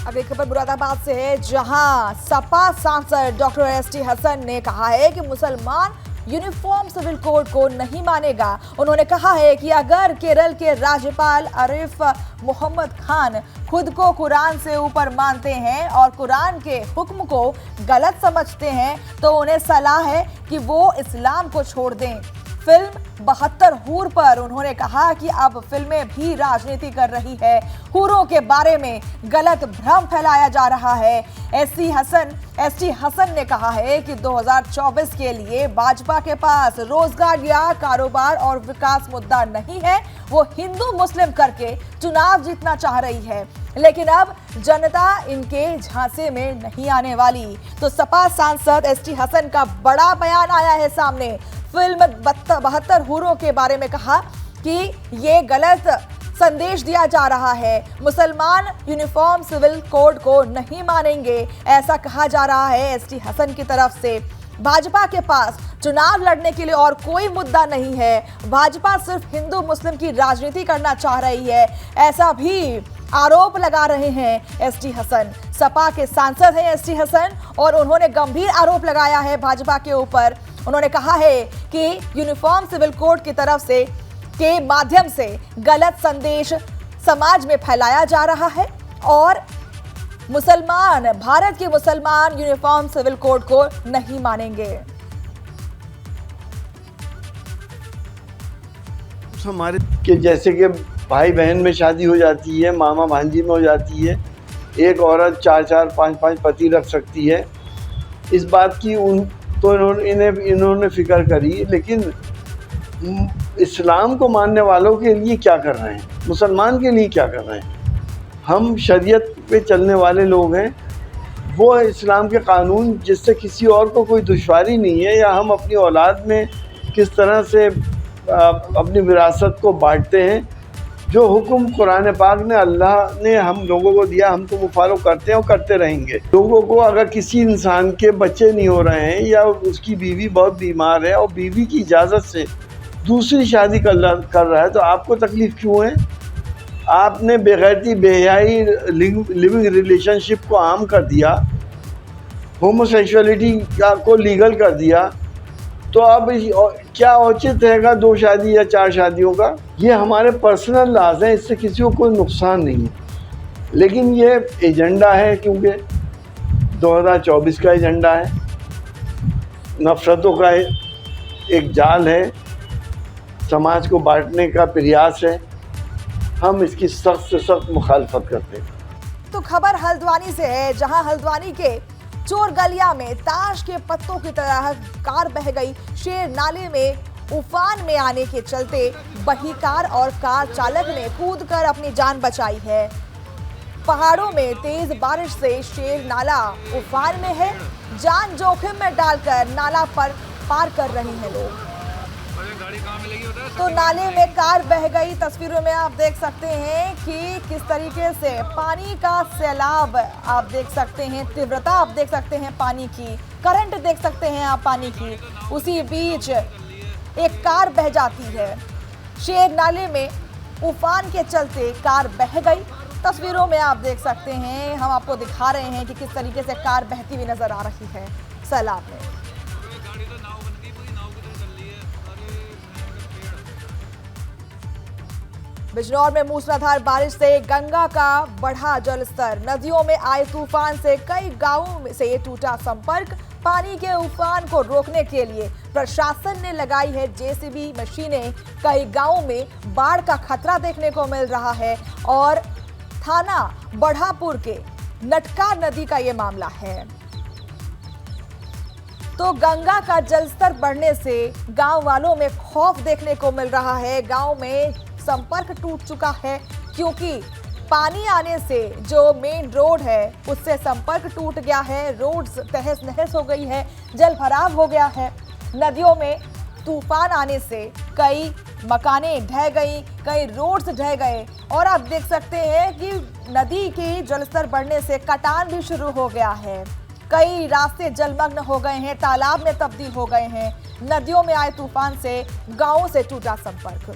अगली खबर मुरादाबाद से है, जहां सपा सांसद डॉक्टर एसटी हसन ने कहा है कि मुसलमान यूनिफॉर्म सिविल कोड को नहीं मानेगा। उन्होंने कहा है कि अगर केरल के राज्यपाल आरिफ मोहम्मद खान खुद को कुरान से ऊपर मानते हैं और कुरान के हुक्म को गलत समझते हैं तो उन्हें सलाह है कि वो इस्लाम को छोड़ दें। फिल्म 72 हूर पर उन्होंने कहा कि अब फिल्में भी राजनीति कर रही है, हूरों के बारे में गलत भ्रम फैलाया जा रहा है। एसटी हसन ने कहा है कि 2024 के लिए भाजपा के पास रोजगार या कारोबार और विकास मुद्दा नहीं है। वो हिंदू मुस्लिम करके चुनाव जीतना चाह रही है, लेकिन अब जनता इनके झांसे में नहीं आने वाली। तो सपा सांसद एसटी हसन का बड़ा बयान आया है सामने। फिल्म 72 हूरों के बारे में कहा कि ये गलत संदेश दिया जा रहा है, मुसलमान यूनिफॉर्म सिविल कोड को नहीं मानेंगे, ऐसा कहा जा रहा है एसटी हसन की तरफ से। भाजपा के पास चुनाव लड़ने के लिए और कोई मुद्दा नहीं है, भाजपा सिर्फ हिंदू मुस्लिम की राजनीति करना चाह रही है, ऐसा भी आरोप लगा रहे हैं एसटी हसन। सपा के सांसद हैं एसटी हसन और उन्होंने गंभीर आरोप लगाया है भाजपा के ऊपर। उन्होंने कहा है कि यूनिफॉर्म सिविल कोड की तरफ से के माध्यम से गलत संदेश समाज में फैलाया जा रहा है और भारत के मुसलमान यूनिफॉर्म सिविल कोड को नहीं मानेंगे। हमारे के जैसे कि भाई बहन में शादी हो जाती है, मामा भांजी में हो जाती है, एक औरत 4-4, 5-5 पति रख सकती है। इस बात की इन्होंने फिक्र करी, लेकिन इस्लाम को मानने वालों के लिए क्या कर रहे हैं, मुसलमान के लिए क्या कर रहे हैं? हम शरीयत पे चलने वाले लोग हैं, वो इस्लाम के कानून जिससे किसी और को कोई दुश्वारी नहीं है, या हम अपनी औलाद में किस तरह से अपनी विरासत को बांटते हैं। जो हुक्म कुरान पाक ने अल्लाह ने हम लोगों को दिया, हम तो वो फॉलो करते हैं और करते रहेंगे। लोगों को अगर किसी इंसान के बच्चे नहीं हो रहे हैं या उसकी बीवी बहुत बीमार है और बीवी की इजाज़त से दूसरी शादी कर रहा है, तो आपको तकलीफ़ क्यों है? आपने बेगैरती बेहयाई लिविंग रिलेशनशिप को आम कर दिया, होमोसेक्सुअलिटी को लीगल कर दिया, तो अब क्या औचित रहेगा 2 शादी या 4 शादियों का? ये हमारे पर्सनल लाज हैं, इससे किसी को कोई नुकसान नहीं है, लेकिन ये एजेंडा है, क्योंकि 2024 का एजेंडा है, नफरतों का एक जाल है, समाज को बांटने का प्रयास है। हम इसकी सख्त से सख्त मुखालफत करते हैं। तो खबर हल्द्वानी से है, जहां हल्द्वानी के चोर गलिया में ताश के पत्तों की तरह कार बह गई। शेर नाले में उफान में आने के चलते बही कार और कार चालक ने कूदकर अपनी जान बचाई है। पहाड़ों में तेज बारिश से शेर नाला उफान में है, जान जोखिम में डालकर नाला पर पार कर रहे हैं लोग। तो नाले में कार बह गई। तस्वीरों में आप देख सकते हैं कि किस तरीके से पानी का सैलाब आप देख सकते हैं, तीव्रता आप देख सकते हैं पानी की, करंट देख सकते हैं आप पानी की। उसी बीच एक कार बह जाती है। शेर नाले में उफान के चलते कार बह गई। तस्वीरों में आप देख सकते हैं, हम आपको दिखा रहे हैं कि किस तरीके से कार बहती हुई नजर आ रही है सैलाब में। बिजनौर में मूसलाधार बारिश से गंगा का बढ़ा जलस्तर। नदियों में आए तूफान से कई गांवों से टूटा संपर्क। पानी के उफान को रोकने के लिए प्रशासन ने लगाई है जेसीबी मशीनें। कई गांवों में बाढ़ का खतरा देखने को मिल रहा है और थाना बढ़ापुर के नटका नदी का ये मामला है। तो गंगा का जलस्तर बढ़ने से गांव वालों में खौफ देखने को मिल रहा है। गांव में संपर्क टूट चुका है, क्योंकि पानी आने से जो मेन रोड है उससे संपर्क टूट गया है। रोड तहस नहस हो गई है, जल भराव हो गया है। नदियों में तूफान आने से कई मकानें ढह गई, कई रोड्स ढह गए और आप देख सकते हैं कि नदी के जलस्तर बढ़ने से कटान भी शुरू हो गया है। कई रास्ते जलमग्न हो गए हैं, तालाब में तब्दील हो गए हैं। नदियों में आए तूफान से गांवों से टूटा संपर्क।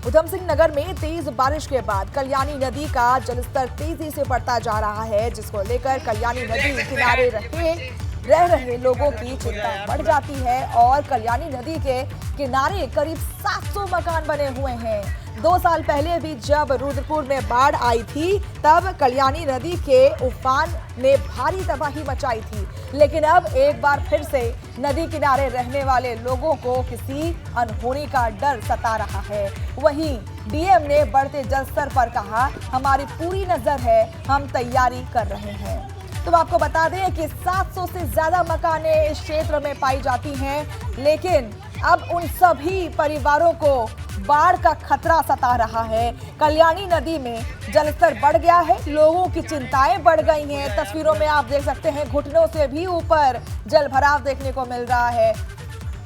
उधम सिंह नगर में तेज बारिश के बाद कल्याणी नदी का जलस्तर तेजी से बढ़ता जा रहा है, जिसको लेकर कल्याणी नदी किनारे रह रहे लोगों की चिंता बढ़ जाती है और कल्याणी नदी के किनारे करीब 700 मकान बने हुए हैं। 2 साल पहले भी जब रुद्रपुर में बाढ़ आई थी तब कल्याणी नदी के उफान ने भारी तबाही मचाई थी, लेकिन अब एक बार फिर से नदी किनारे रहने वाले लोगों को किसी अनहोनी का डर सता रहा है। वहीं डीएम ने बढ़ते जलस्तर पर कहा, हमारी पूरी नजर है, हम तैयारी कर रहे हैं। तो आपको बता दें कि 700 से ज्यादा मकानें इस क्षेत्र में पाई जाती हैं, लेकिन अब उन सभी परिवारों को बाढ़ का खतरा सता रहा है। कल्याणी नदी में जलस्तर बढ़ गया है, लोगों की चिंताएं बढ़ गई हैं। तस्वीरों में आप देख सकते हैं घुटनों से भी ऊपर जलभराव देखने को मिल रहा है।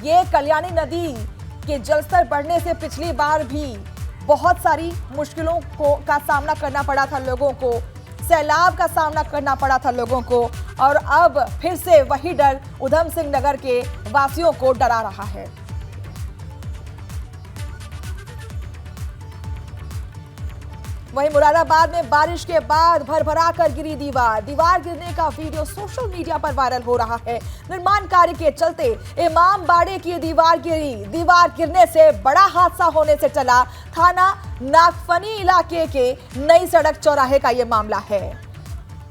ये कल्याणी नदी के जलस्तर बढ़ने से पिछली बार भी बहुत सारी मुश्किलों का सामना करना पड़ा था लोगों को, सैलाब का सामना करना पड़ा था लोगों को, और अब फिर से वही डर उधम सिंह नगर के वासियों को डरा रहा है। वहीं मुरादाबाद में बारिश के बाद भरभरा कर गिरी दीवार गिरने का वीडियो सोशल मीडिया पर वायरल हो रहा है। निर्माण कार्य के चलते इमाम बाड़े की दीवार गिरने से बड़ा हादसा होने से चला। थाना नागफनी इलाके के नई सड़क चौराहे का ये मामला है।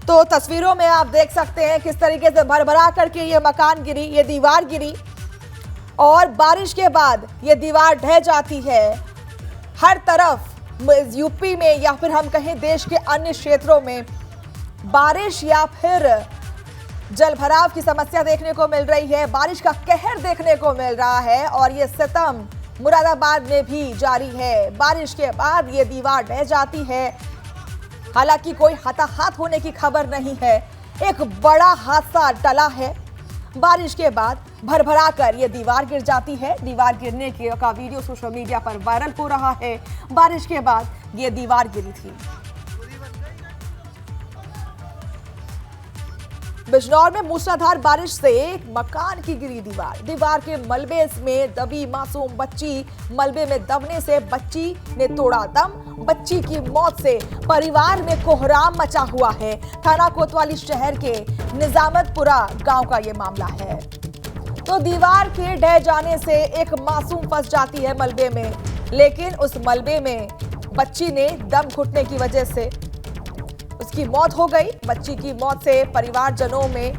तो तस्वीरों में आप देख सकते हैं किस तरीके से भरभरा करके ये मकान गिरी, ये दीवार गिरी, और बारिश के बाद ये दीवार ढह जाती है। हर तरफ यूपी में या फिर हम कहें देश के अन्य क्षेत्रों में बारिश या फिर जलभराव की समस्या देखने को मिल रही है, बारिश का कहर देखने को मिल रहा है, और ये सितम मुरादाबाद में भी जारी है। बारिश के बाद ये दीवार ढह जाती है। हालांकि कोई हताहत होने की खबर नहीं है, एक बड़ा हादसा टला है। बारिश के बाद भरभरा कर ये दीवार गिर जाती है। दीवार गिरने का वीडियो सोशल मीडिया पर वायरल हो रहा है। बारिश के बाद ये दीवार गिरी थी। बिजनौर में मूसलाधार बारिश से एक मकान की गिरी दीवार के मलबे में दबी मासूम बच्ची। मलबे में दबने से बच्ची ने तोड़ा दम। बच्ची की मौत से परिवार में कोहराम मचा हुआ है। थाना कोतवाली शहर के निजामतपुरा गांव का ये मामला है। तो दीवार के ढह जाने से एक मासूम फंस जाती है मलबे में, लेकिन उस मलबे में बच्ची ने दम घुटने की वजह से उसकी मौत हो गई। बच्ची की मौत से परिवारजनों में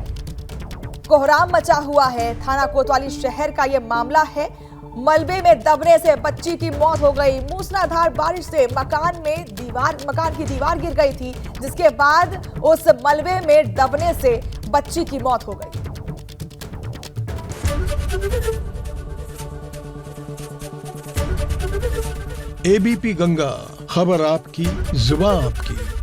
कोहराम मचा हुआ है। थाना कोतवाली शहर का यह मामला है। मलबे में दबने से बच्ची की मौत हो गई। मूसलाधार बारिश से मकान की दीवार गिर गई थी, जिसके बाद उस मलबे में दबने से बच्ची की मौत हो गई। एबीपी गंगा, खबर आपकी, जुबान आपकी।